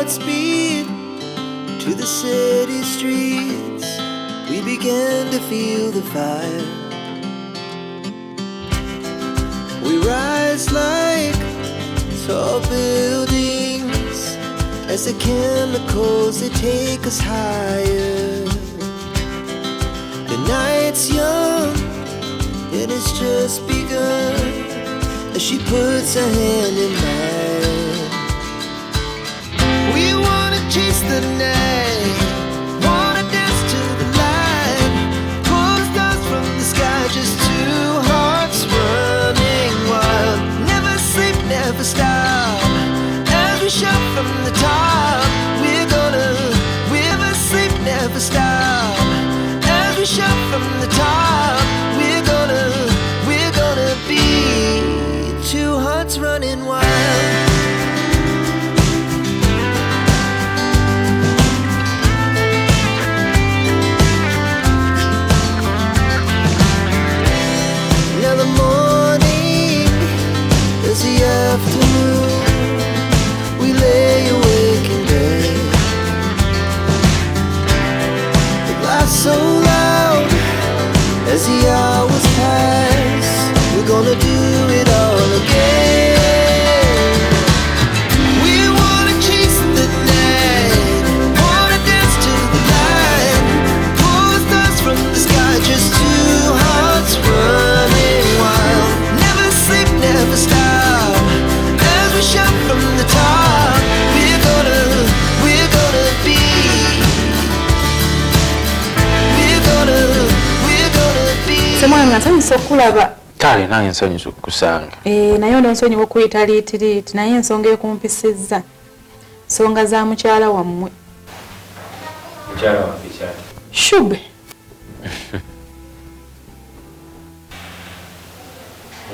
Godspeed to the city streets. We began to feel the fire. We rise like tall buildings as the chemicals they take us higher. The night's young and it's just begun as she puts her hand in mine. We wanna chase the night, wanna dance to the light, pull the stars from the sky, just two hearts running wild. Never sleep, never stop, as we shout from the top. Never sleep, never stop, as we shout from the top. We're gonna be two hearts running wild. Now the morning is the afternoon. We lay awake in bed. The laughs so loud as the hours pass. We're gonna do it all again. We wanna chase the night, wanna dance to the light, pull the stars from the sky, just two hearts running wild. Never sleep, never stop, as we shout from the top. We're gonna be. Semwana nsanyusa okulaba. Kale nange nsanyusa okusanga. Naye ono nsonyi okuyita liitiriti naye ensonga ekumpisizza. Nsonga za mukyala wammwe. Mukyala waffe kyali. Shube.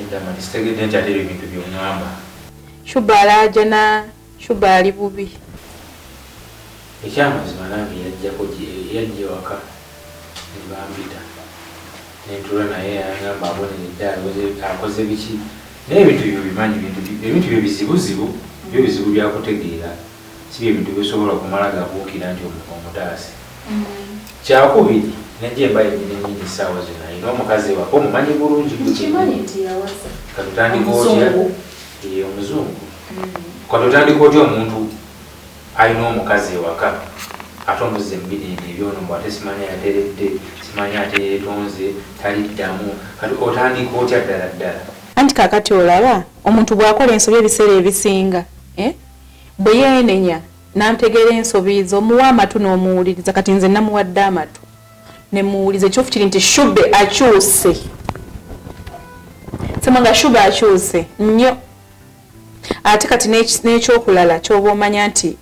Ndama distegede nti ate ebintu by'oŋŋamba. Shube alaajana, Shube ali bubi. Ekyamazima nange yajja waka ne bambita. Nentula naye yangamba aboneredde akoze biki. Naye ebintu byo bimanyi ebintu byo bizibuzibu, byo bizibu byakutegeera. Si ebintu byosobola kumala gabuukira nti omutaasi. Kyakubiri nejje embaye nyingi ssaawa zino ayina omukazi wako omumanyi bulungi. Kimanyi nti yawaza. Katutandika otya? Omuzungu. Katutandika otya omuntu ayina omukazi ewaka ate omuzze mubirinde ebyono mbw ate simanyi ateredde, simanyi ate yeetonze, taliddamu. Kati otandika otya ddala ddala. Anti kaakati olaba omuntu bw'akola ensobi ebiseera ebisinga bwe yeenenya n'amutegeera ensobi zo omuwa amatu n'omuwuliriza. Kati nze namuwadde amatu ne muwuliza ekyofu kiri nti Shube akyuse. Semanga Shube akyuse nnyo. Ate kati n'ekyokulala ky'oba omanya nti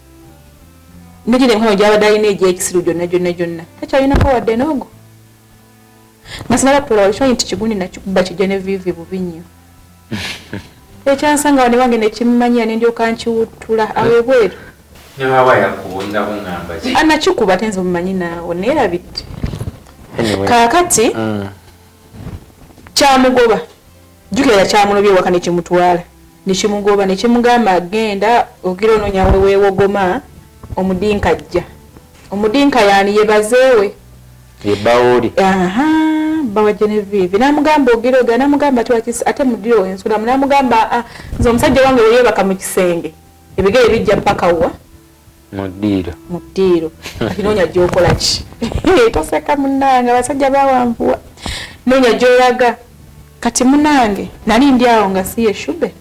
negire enkono gy'abadde alina egy'ekisiru gyonna takyalinako wadde n'ogo. Nga sinaba kutola kimanyi nti kigundi nakikuba kijja ne viivi bubi nnyo. Ekyansanga wane wange ne kimumanyira ne ndyoka nkiwuttula awebweru. Ne baba yakuwulirako ngamba ki? Anakikuba ate nze omumanyi naawe neerabidde. Kaakati kyamugoba. Jjukira kyamulobye waka ne kimutwala. Ne kimugoba ne kimugamba agenda ogira onoonya weewogoma omudinka ajja. Omudinka yaani yebazeewe. Yebawuli. Bawa Genevieve. Namugamba ogira namugamba ate mudiro ensula. Namugamba nze omusajja wange we yeebaka mu kisenge. Ebigere bijja ppaka wa? Mudiro. Noonya gy'okola ki? Toseka munnange abasajja bawanvuwa. Noonya gy'olaga. Kati munnange nali ndi awo nga si ye Shube.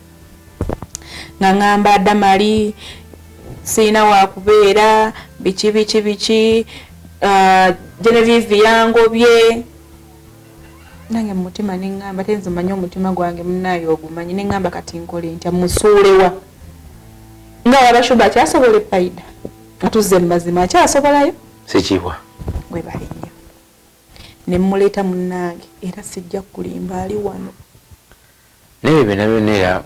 Nga ngamba Adamali sina wa kubeera biki Genevieve yangobye. Nange mu mutima ne ngamba tenze manyi omutima gwange munnaayo ogumanyi ne ngamba kati nkole ntya musuulewa. Nga waba Shube akyasobola epayida. Atuzze mazima akyasobolayo. Sikiwa. Gwe bali nnyo. Ne mmuleeta munnange era sijja kulimba ali wano. Naye byonna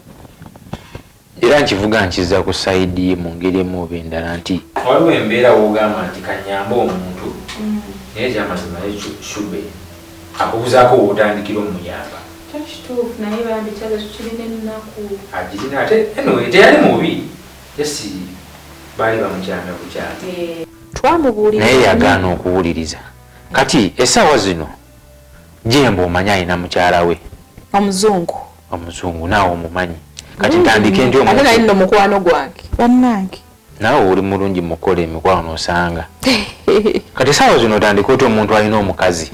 era nkivuga nkiza ku saidi mu ngeri emu oba endala nti waliwo embeera wogamba nti kanyamba omuntu naye kyamazima Shube akubuzaako wootandikira omuyamba. Kituufu naye bambi kyazo kirina ennaku. Agirina ate anyway teyali mubi. Yes bali bamukyamya bukyama twamubuulira naye yagaana okuwuliriza. Kati essaawa zino Jembo omanyi alina mukyala we omuzungu naawe omumanyi. Kati ntandike ndi ate naye nno mukwano gwange bannange naawe oli mulungi mukola emikwano osanga. Kati essaawa zino otandika oti omuntu alina omukazi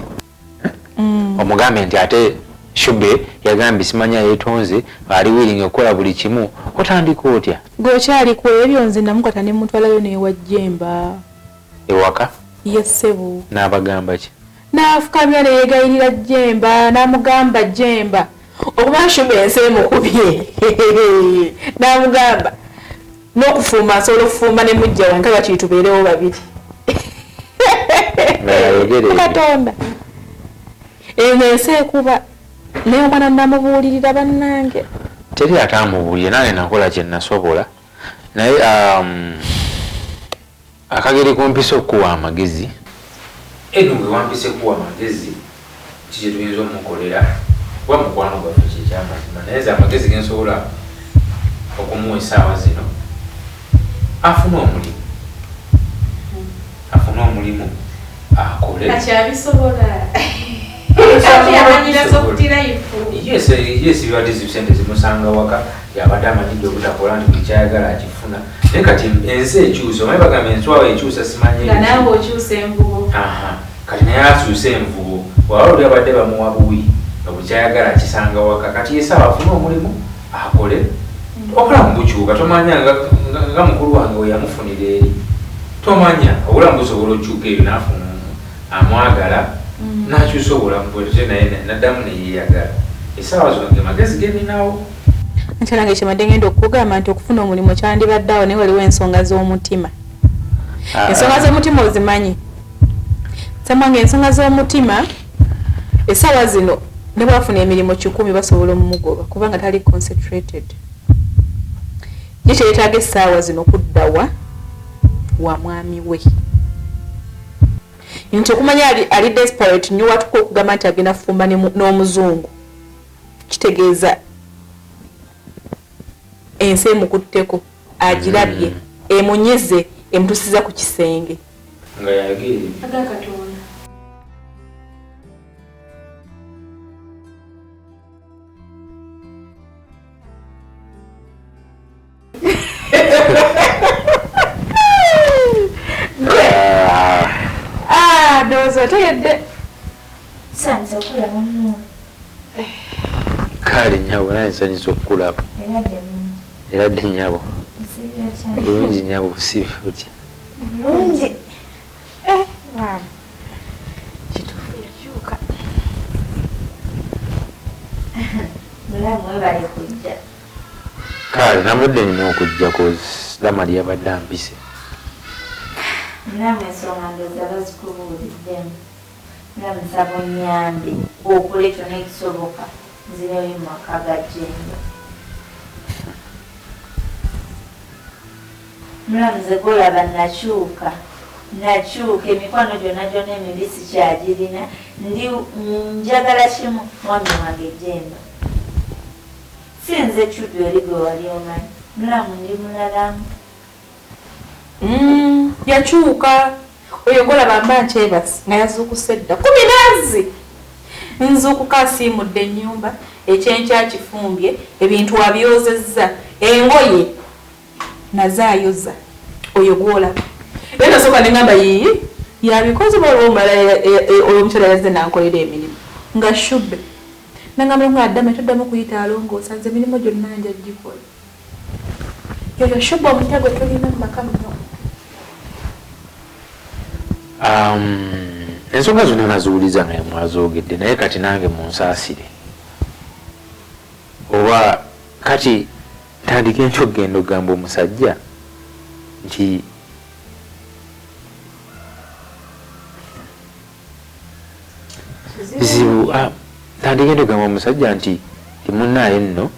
omugambe nti ate Shube yagambye simanya yeetonze ali willing okukola buli kimu, otandika otya? Gwokyali ku ebyo nze namukata ne mutwalayo newa Jemba ewaka yesebu n'abagamba ki? N'afukamya neegayirira Jemba n'amugamba Jemba okuba Shube ensi mukubye n'amugamba n'okufuma asobola okufuma ne mujja wange bati tubeerewo babiri Katonda ensi ekuba naye omwana namubuulirira bannange teri atamubuulire nange nakola kye nasobola naye akageri kumpisa okuwa amagezi eno gwe wampise kuwa amagezi kiki tuyinza omukolera kuba mukwano gwaffe kyekyamazima naye ze amagezi gensobola okumuwa essaawa zino afune omulimu akole akyabisobola yes bibadde zisente zimusanga waka yabadde amanyidde obutakola nti buli kyayagala akifuna naye kati ensi ekyusa omanyi bagamba enswawo ekyusa simanyi nawe okyusa envubu kati naye akyusa envubu waba oli abadde bamuwa buwi nga buli kyayagala akisanga waka kati esaawa afune omulimu akole obulamu bukyuka tomanya nga mukulu wange we yamufunira eri tomanya obulamu busobola okyuka ebyo nafuna amwagala nakyusa obulamu bwete naye naddamu neyeyagala essaawa zino ge magezi geninawo nti nange kyemadde ngenda okugamba nti okufuna omulimu kyandibadde awo naye waliwo ensonga z'omutima ensonga z'omutima ozimanyi samwange ensonga z'omutima essaawa zino ne bwafuna emirimu 100 basobola omumugoba kubanga tali concentrated ye kyetaaga essaawa zino kuddawa wa mwami we nti okumanya ali desperate nnyo watuka okugamba nti agenda fumba n'omuzungu kitegeeza ensi emukutteko agirabye emunyize emutusiza ku kisenge nga yagiri agakatonda ndowooza tegedde sanza okulaba nnyo kale nyabo naye nsanyusa okukulaba era dde nyabo bulungi nyabo busibe otya bulungi kituufu yakyuka mulamu webali kujja kale nabudde nina okujja lamali yabadde ampise mulamu ensonga ndoza bazikubuuliddemu mulamu nsaba onnyambe okola ekyo nekisoboka nzireyo mu maka ga Jemba mulamu ze golaba nakyuka emikwano gyonna emibisi kyagirina ndi njagala kimu mwami wange Jemba si nze Kyudu eri gwe wali omanyi mulamu ndi mulalamu yakyuka oyo golaba mba nkyebasi nga yazuukuse dda 10 nzuukuka asiimudde ennyumba ekyenkya kifumbye ebintu abyozezza engoye nazaayoza oyo gwolaba era nasooka neŋŋamba yiyi yabikoze bwaliwo omulala oyo omukyala yazze nankolera emirimu nga Shube nangamba nga addama toddamu kuyita alongoosa nze emirimu gyonna nja gikola yoyo Shube omutya gwe tulina mu maka muno ensonga zonna naziwuliza nga mwazoogedde naye kati nange munsaasire oba kati tandika enkyo okgenda okugamba omusajja nti bizibu tandika enda okugamba omusajja nti timunaaye nno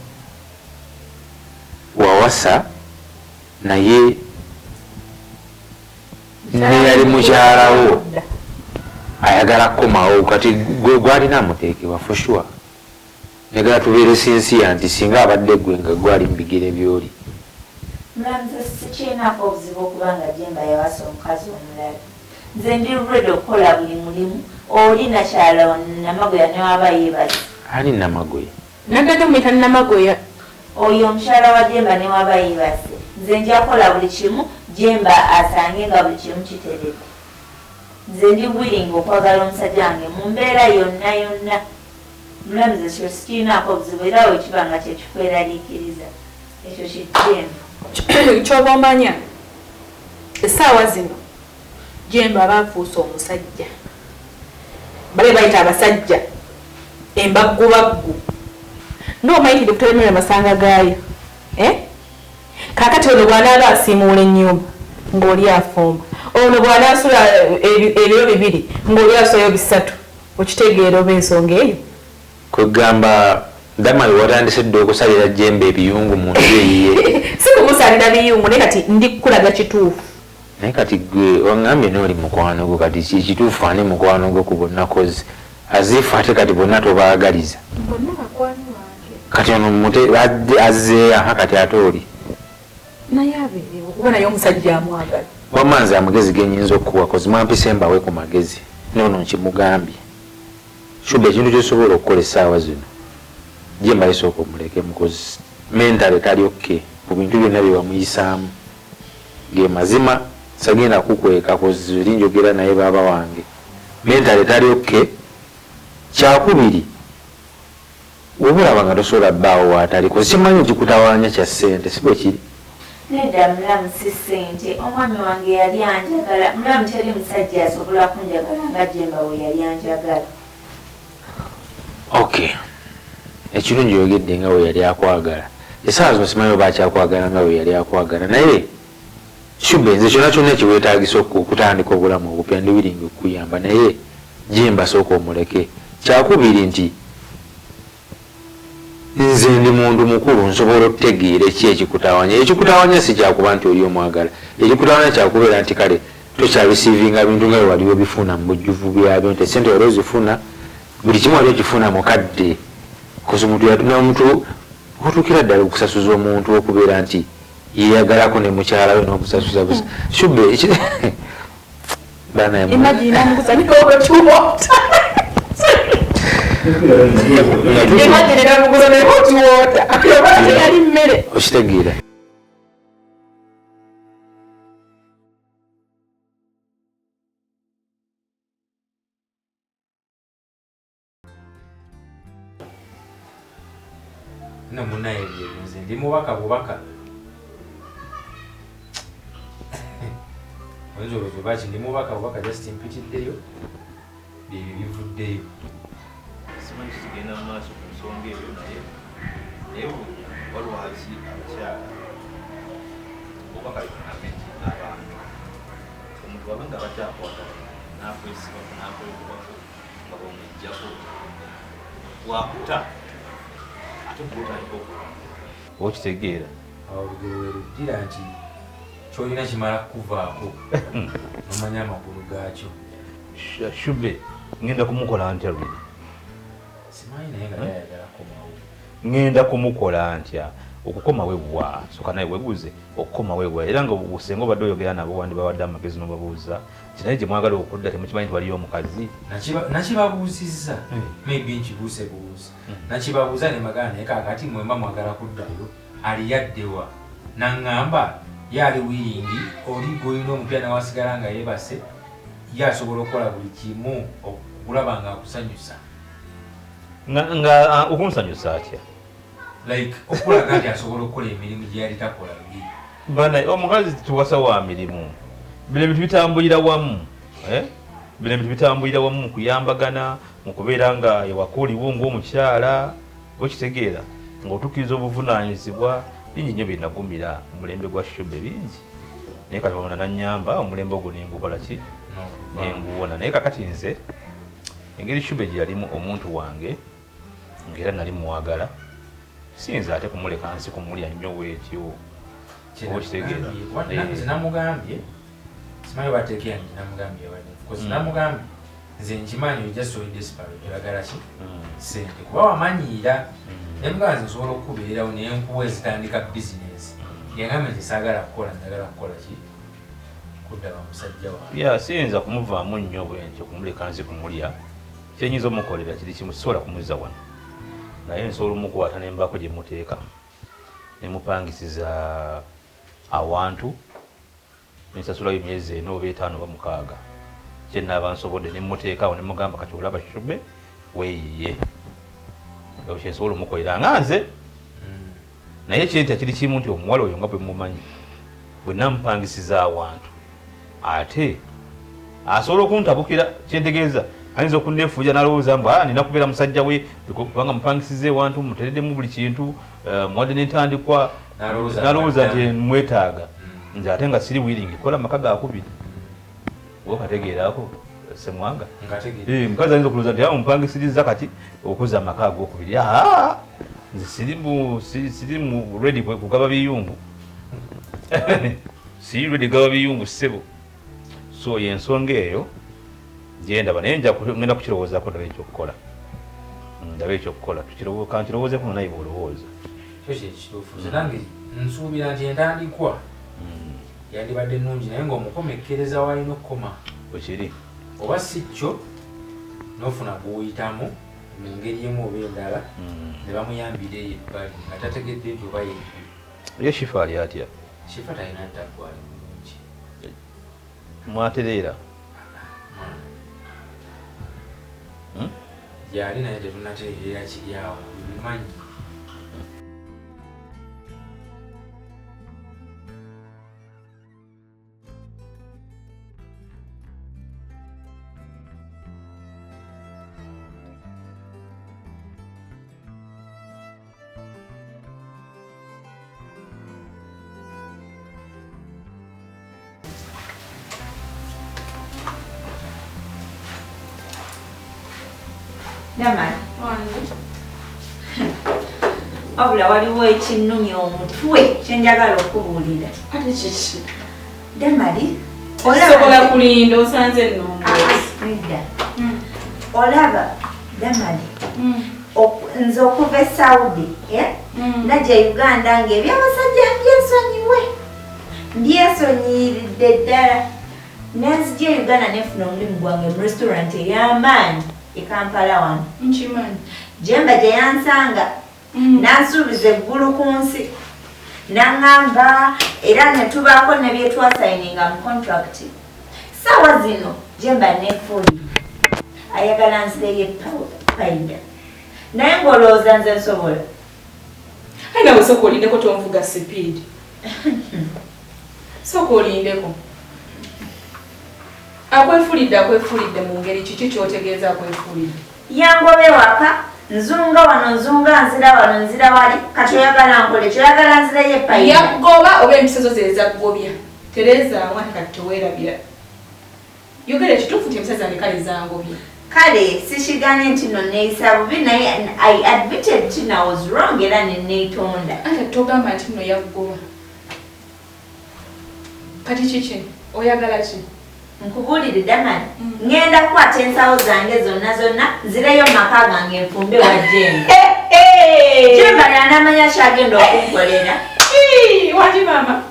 wawasa naye neyali mukyalawo ayagala kukomawo kati gwalina amuteekebwa for sure negala tubeere sinsiya nti singa abadde gwe nga gwali mu bigere byoli Mulamuzi sikyinaako obuzibu okubanga Jemba yawasa omukazi omulala. Nze ndi ready okukola buli mulimu. Oli nakyala Namagoya ne waba yeebaza. Ali Namagoya. Nagenda muyita Namagoya. Oyo omukyala wa Jemba ne waba yeebase. Nze nja kukola buli kimu Jemba asange nga buli kimu kiteredde. Nze ndi willing okwagala omusajja wange mu mbeera yonna. Mulamuzi ekyo sikiinaako obuzibu era wekiba nga kyekikweraliikiriza. Ekyo kijjemba. Ky'oba omanya essaawa zino Jemba baafuusa omusajja. Bale bayita abasajja embaggubaggu. Ng'omanyi Dr. Masanga gaayo. Kaakati ono bw'anaaba asiimuula ennyumba ng'oli afumba. Ono bw'anaasula ebiro 2 ng'oli asulayo 3. Okitegeera oba ensonga eyo? Kugamba Damali watandise dde okusalira Jemba ebiyungu mu nju eyiye. Si kumusalira biyungu naye kati ndi kukulaga kituufu. Naye kati gwe wangambye n'oli mukwano gwo kati kituufu ani mukwano gwo ku bonnakozi. Azifu ate kati bonna tobaagaliza. Bonna bakwano wange. Kati ono mute azze aha kati ate oli. Naye abeerewo kuba naye omusajja amwagala. Wamanzi amagezi genyinza okuwa kozi mwampise mbawe ku magezi. Nono nkimugambye. Shube ekintu kyosobola okukola essaawa zino. Jemba yesooka omuleke mukozi mentale tali okke ku bintu byonna bye bamuyisaamu. Ge mazima sagenda kukweka kozi linjogera naye baba wange. Mentale tali okke. Kyakubiri obulaba nga tosobola bbaawo waatali kozi kimanyi kikutawanya kya ssente si bwe kiri. Nedda mulamu si ssente. Omwami wange yali anjagala. Mulamu teri musajja asobola kunjagala nga Jemba we yali anjagala. Okay. Ekirungi yogedde nga we yali akwagala. Essaawa zino simanyi oba akyakwagala nga we yali akwagala. Naye Shube nze kyonna kyonna ekiweetaagisa okutandika obulamu obupya ndi wiringi okukuyamba naye Jemba sooka omuleke. Kyakubiri nti nze ndi muntu mukulu nsobola okutegeera eki ekikutawanya. Ekikutawanya si kyakuba nti oli omwagala. Ekikutawanya kyakubeera nti kale tokyabisiivinga bintu nga wali obifuna mu bujjuvu byabyo nti essente wali ozifuna buli kimu wali okifuna mukadde. Kozi omuntu yatuna omuntu otuukira ddala okusasuza omuntu okubeera nti yeyagalako ne mukyala we n'omusasuza busa. Shube Imagine amukusanyika obwetuwota. Imagine amukusanyika obwetuwota. Akirobati yali mmere. Okitegeera. No munaye nze ndi mubaka bubaka. Onzo bachi ndi mubaka bubaka just impitiddeyo. Bibyo bivuddeyo. Simanyi kigenda mu maaso ku nsonga eyo naye waliwo haki abakyala oba kalinamenti abantu omuntu wabe nga bakyakwagala n'akwesiba n'akwekubako nga bwomujjako wakuta ate gwotandika okuba okitegeera awo olugero weruddira nti kyolina kimala kukuvaako nomanya amakulu gaakyo. Shube ngenda kumukola ntya luli Simanyi naye nga yayagala komawo. ngenda kumukola ntya okukomawo bwa soka naye webuze okukomawo bwa era nga obusengo badde oyogera nabo wandi bawadde amagezi n'obabuuza kinaye gye mwagala okudda temukimanyi nti waliyo omukazi nakibabuuzizza maybe nkibuuse buuza nakibabuuza ne magana naye kaakati mwemba mwagala kuddayo ali yaddewa naŋŋamba yaali wiringi oli golina omupya nawasigala nga yeebase yasobola okukola buli kimu okulaba nga akusanyusa nga okunsanyusa atya like okulaga nti asobola okukola emirimu gye yali takola luli bana omukazi tuwasa wa mirimu bino ebintu bitambulira wamu bino ebintu bitambulira wamu mu kuyambagana mu kubeera nga ewaka oliwo ng'omukyala okitegeera ng'otukkiriza obuvunaanyizibwa bingi nnyo byenagumira omulembe gwa Shube bingi naye kati wamana nannyamba omulembe ogwo nengukola ki nenguwona naye kakati nze engeri Shube gye yalimu omuntu wange ng'era nali muwagala sinza ate kumuleka nsi kumulya nnyo weetyo okitegeera namugambye simanyi bateekera nti namugambye because namugambye nze nkimanyi ojja soli desperate oyagala ki sente kuba wamanyiira nemugamba nze nsobola okukubeerawo naye nkuwa ezitandika bizinesi yagamba nti saagala kukola njagala kukola ki kuddaba musajja wange ya siyinza kumuvaamu nnyo bwentyo kumuleka nzi kumulya kyenyinza omukolera kiri kimu sisobola kumuzza wano naye nsobola omukwata nembaako gye muteeka nemupangisiza awantu nensasulayo emyezi 4 oba 5 oba 6 kyenaaba nsobodde nemuteekaawo nemugamba kati olaba Shube weeyiye ekyo kyensobola omukolera nga nze naye kinti kiri kimu nti omuwala oyo nga bwe mumanyi bwe namupangisiza awantu ate asobola okuntabukira kyentegeeza ayinza okunneefuuja n'alowooza mbu nina kubeera musajja we kubanga mupangisiza ewantu mutereddemu buli kintu muwadde n'entandikwa n'alowooza nti mwetaaga nze ate nga siri wiringi kola amaka gakubiri okategeerako semwanga mukazi ayinza okulowooza nti mupangisiriza kati okuza amaka agokubiri nze siri mu ready kugaba biyungu siri ready kugaba biyungu ssebo so yensonga eyo gyendaba naye ngenda kukirowoozaako ndaba ekyokukola kankirowoozeko naye bwolowooza kyo kyekituufu nze nange nsuubira nti entandikwa yandibadde nnungi naye ng'omukomekkereza walina okukoma bwekiri oba si kyo n'ofuna gw'oyitamu mu ngeri emu oba endala ne bamuyambira ebbali nga tategedde nti oba ye Shifa ali atya Shifa talina ttaggwali bulungi mwatereera gyali naye tetunatereera kiri awo bimanyi Damani wabula waliwo ekinnumya omutwe kyenjagala okubuulira ate kiki Damali osobola kulinda osanze ennongozi olaba Damali nze okuva e Saudi najja Uganda ng'ebyabasajja ndyesonyiyiridde ddala nenzija Uganda nefuna omulimu gwange mu restaurant ey'amaanyi e Kampala wano nkimanyi Jemba gye yansanga nansuubiza eggulu ku nsi naŋŋamba era ne tubaako ne bye twasayininga mu contract saawa zino Jemba neefuli ayagala nzireyo epayida naye ng'olowooza nze nsobola aye nawe sooka olindeko tonvuga sipiidi sooka olindeko akwefulidde mu ngeri kiki kyotegeeza akwefulidde yangobe waka nzunga wano nzunga nzira wano nzira wali kati oyagala nkole kyoyagala nzireyo epayida yagoba oba emisozo ze ezaggobya terezaamu ate kati teweerabira yogera ekituufu ti emisozi zange kale zangobya kale sikiganye nti no neeyisa bubi naye I admitted nti I was wrong era neneetonda ate togamba nti no yagoba kati kiki oyagala ki nkubuulire Damani ngenda kukwata ensawo zange zonna nzireyo mu maka gange nfumbe wa Jemba Jemba yanamanya kyagenda okunkolera wati mama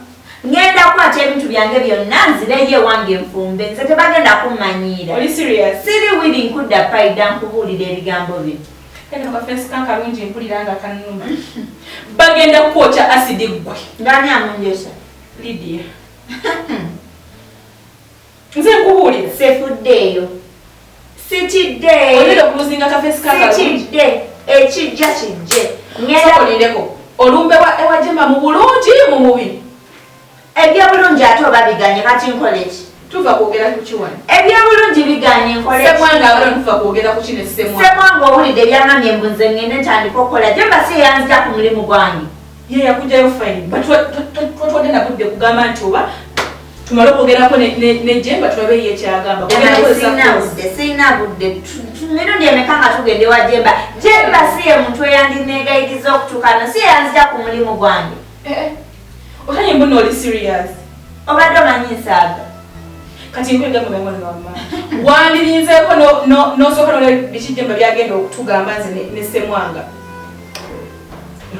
ngenda kukwata ebintu byange byonna nzireyo ewange nfumbe nze tebagenda kummanyiira oli serious siri wiri nkudda payida nkubuulira ebigambo bino kano kafeesi kankalungi mpulira nga kanuma bagenda kukwokya asidi ggwe ngani amunjosa Lydia nze nkubuulira sefuddeeyo sitidde olina okuluzinga kafeesi kankalungi sitidde ekijja kijje olindeko olumbe ewa Jemba mu bulungi mu mubi ebyobulungi ate oba biganye kati nkole ki tuva kwogera ku kiwani ebyobulungi biganye nkole semwanga abala tuva kwogera ku kino semwanga owulidde ebyamamye mbunze ngende ntandika okukola Jemba si yanzija ku mulimu gwange ye yakugjayo fine twatwadde budde kugamba nti oba tumale okwogerako ne Jemba tulabe ye kyagamba sirina budde mirundi emeka nga tugende wa Jemba si ye muntu eyandinegayiriza okutukano si yanzija ku mulimu gwange otanye mbona oli serious obadde omanyi nsaaga kati nkwegamba bemwana wamma wandirinzeeko nosooka nole biki Jemba byagenda okutugamba nze ne Semwanga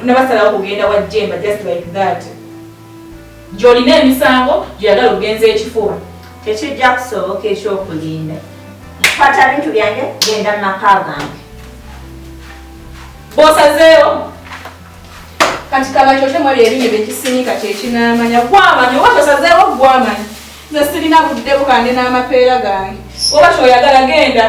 nabasalawo kugenda wa Jemba just like that gy'olina emisango gy'oyagala ogenza ekifuba. Tekijja kusoboka ekyokulinda. Kwata bintu byange genda mu maka gange. Bw'osazeewo kati kabakyokye mwali ebinye byekisinika kyekinamanya gwamanya oba tosazeewo gwamanya nze sirina budde bukande n'amapeera gange oba kyoyagala genda